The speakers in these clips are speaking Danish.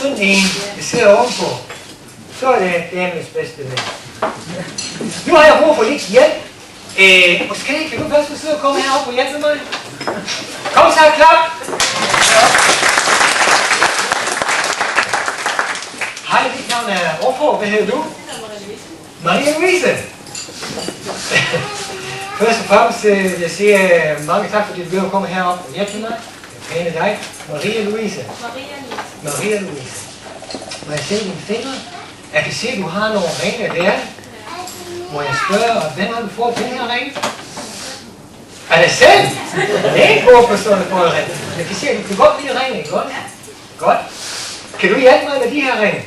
sådan en, der sidder ovenpå, så er det damernes bedste ven. Nu har jeg brug for lidt hjælp. Måske kan du først sidde og komme herop og hjælpe mig? Kom så, klap! Hej, dit navn er Orfor. Hvad hedder du? Maria Louise. Først og fremmest vil jeg sige mange tak, fordi du vil komme herop og hjælpe mig. Det er pæne dig. Maria Louise. Maria Louise. Må jeg se dine fingre? Jeg kan se, at du har nogle ringe der. Må jeg spørge, hvem har du fået den her ring? Er det selv? Det er ikke god person for en ring. Jeg kan se, at du kan godt lide ringen, ikke godt? Godt. Kan du hjælpe mig med de her ringe?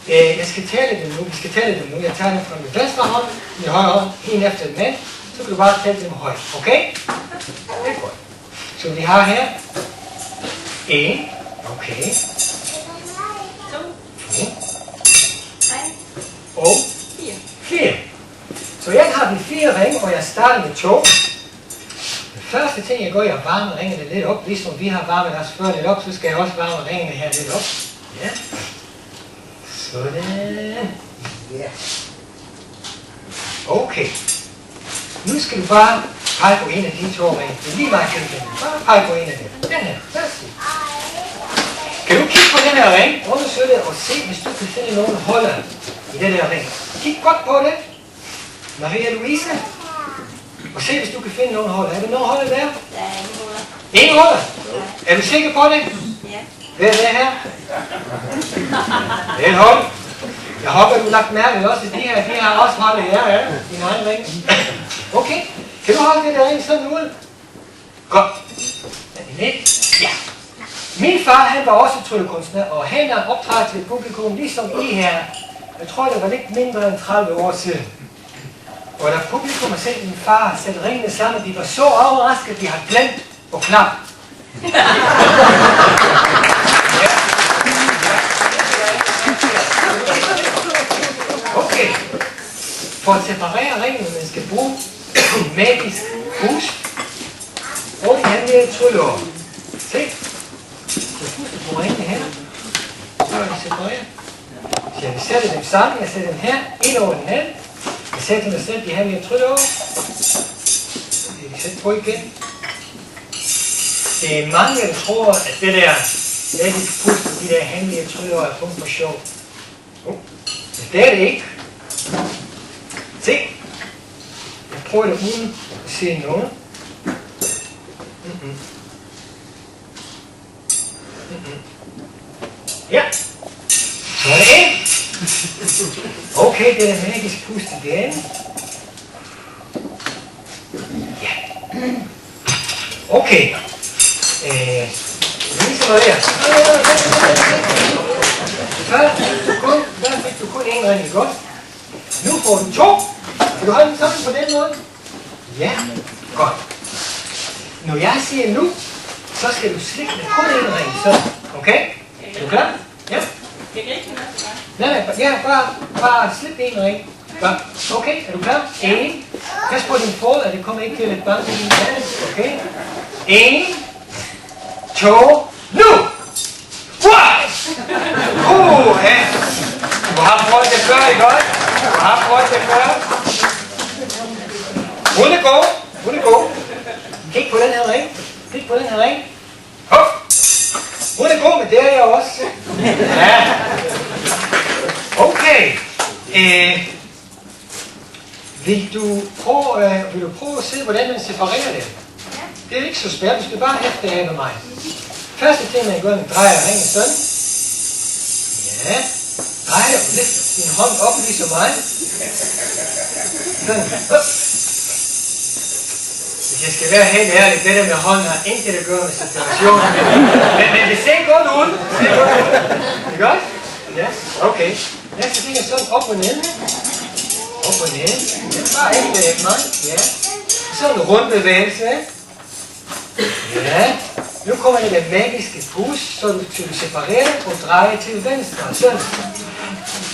Jeg skal tale dem nu. Vi skal tale dem nu. Jeg tager dem fra min venstre hånd, min højre hånd, en efter den anden. Så kan du bare tale dem højt. Okay? Det er godt. Så vi har her 1. Okay. 2. Og 4. Så jeg har de 4 ringe, og jeg starter med 2. Den første ting jeg gør, jeg varmer ringene lidt op. Ligesom vi har varmet os før lidt op, så skal jeg også varme ringene her lidt op. Ja. Sådan. Ja. Okay. Nu skal du bare pege på en af de 2 ringe. Det er lige meget kendt. Bare pege på en af dem. Den her. Kan du kigge på den her ring? Undersøg det og se, hvis du kan finde nogen holder i den her ring. Kig godt på det. Maria Louise. Og se, hvis du kan finde nogen holder. Er der nogen holder der? Ja, ingen holder. Ingen holder? Er du sikker på det? Ja. Hvad er det her? Det er et hold. Jeg håber, du har lagt mærke også, at de her har også holdet her, ja. Din egen ring. Okay. Kan du holde det der ring sådan ud? Godt. Ja. Min far, han var også tryllekunstner, og han har optrådt til publikum, ligesom I her. Jeg tror, det var lidt mindre end 30 år siden. Og da publikum har set min far sætte ringene sammen, de var så overrasket, at de har glemt at klappe. Okay. For at separere ringene, man skal bruge en magisk hus og en hemmelig trylleår. Se. Så husk på ringene her. Så er de separeret. Så jeg vil sætte dem sammen. Jeg sætter dem her, ind over den anden. Jeg sætter mig selv de hemmelige trylleår. Det kan vi sætte på igen. Det er mange, der tror, at det der magiske pust og de der hemmelige trylleår er kun for sjov. Det er det ikke. Se. Jeg prøver det uden at se noget. Ja. Så er det ind. Okay, det er den magiske pust igen. Ja. Okay. Vise mig der. Før fik du kun en ring, godt? Nu får du 2. Kan du holde den sammen på den måde? Ja, godt. Når jeg siger nu, så skal du slikke med kun en ring, så. Okay? Er du klar? Ja. Jeg kan ikke også Nej, ja, bare slip en ring. Okay, er du klar? 1. Pas på din fod, at det kommer ikke til at banke din hals. Okay? 1, 2, nu! Ja! Du har prøvet det før, ikke også? Du har prøvet det før. Hun er god. Kig på den her ring. Hop! Hun er god, men det er jeg også. Ja. Okay. Vil du prøve at se, hvordan man separerer det? Det er ikke så svært, du skal bare hæfte af med mig. Første ting, man gør, man drejer ringen sådan. Ja. Drejer og løfter din hånd op ligesom mig. Sådan. Hvis jeg skal være helt ærlig, det der med hånden har intet at gøre med situationen. Men det ser godt ud. Det er godt? Ja, okay. Næste ting er sådan op og ned. Op og ned. Det er bare ikke mig. Ja. Sådan en rund bevægelse. Ja. Nu kommer det magiske pus, så du separerer og drejer til venstre. Sådan.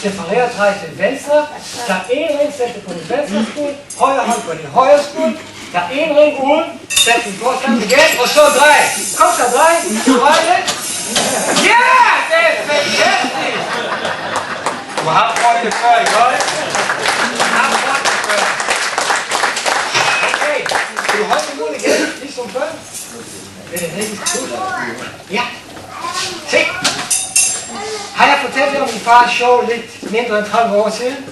Separerer og drejer til venstre. Tag en ring, sæt det på din venstre skud. Højre hånd på din højre skud. Tag en ring ud. Sæt den på sammen igen. Og så drej. Kom så, drej. Drej det. Ja, det er fantastisk! Du har prøvet det før, ikke også? Du har prøvet det før. Okay, skal du holde din mund igen, ligesom før? Det er rigtig cool. Ja. Se! Har jeg fortalt dig om min fars show lidt mindre end 30 år siden?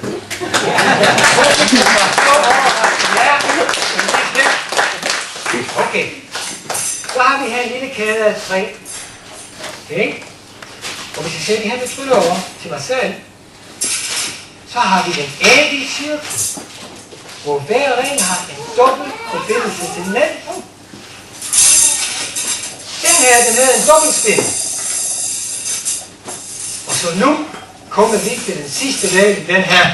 Ja. Okay. Så har vi her en lille kæde af træ. Okay. Og hvis jeg sætter de her med trylle over til mig selv, så har vi den evige cirkel, hvor hver ring har en dobbelt forbindelse til den anden. Den her, den hedder en dobbeltspin. Og så nu kommer vi til den sidste del i den her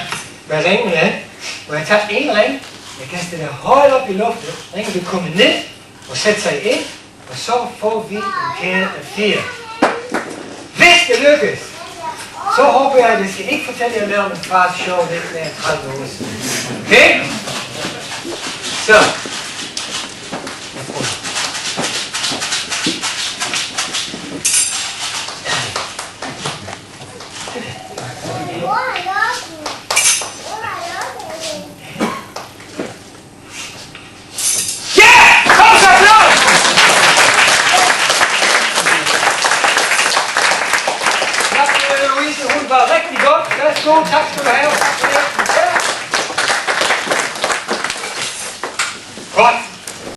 med ringene, hvor jeg tager en ring, jeg kaster den højt op i luften, ringen vil komme ned og sætte sig ind, og så får vi en kæde af 4. Hvis det lykkes, så håber jeg, at jeg skal ikke fortælle jer mere om en fars show lidt mere 30 år siden. Okay? Så.